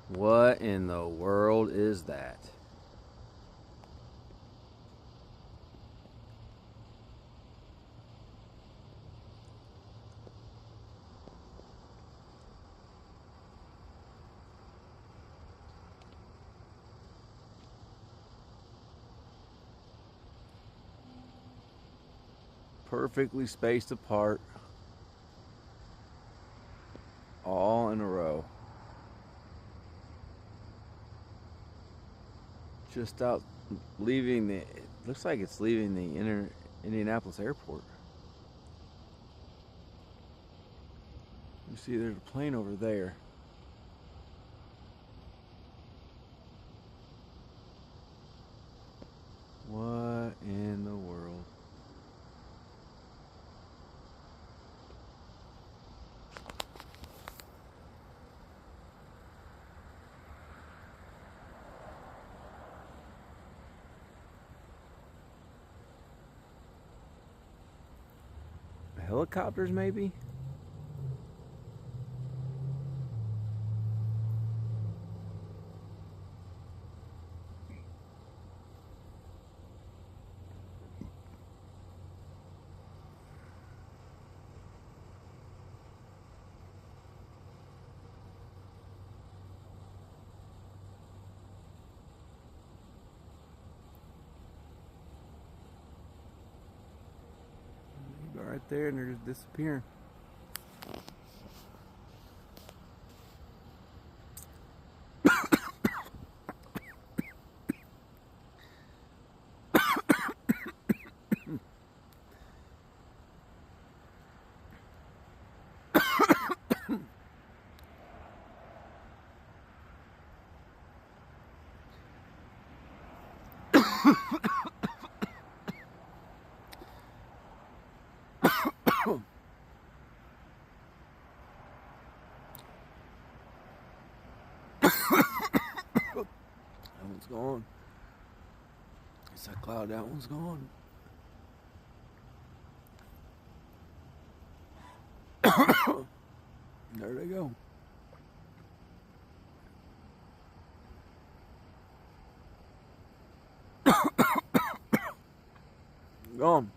What in the world is that? Perfectly spaced apart, all in a row. Just out leaving the, it looks like it's leaving the Indianapolis airport. You see there's a plane over there. What in the world? Helicopters maybe? They go right there and they're just disappearing. That one's gone. It's that cloud, that one's gone. There they go. Gone.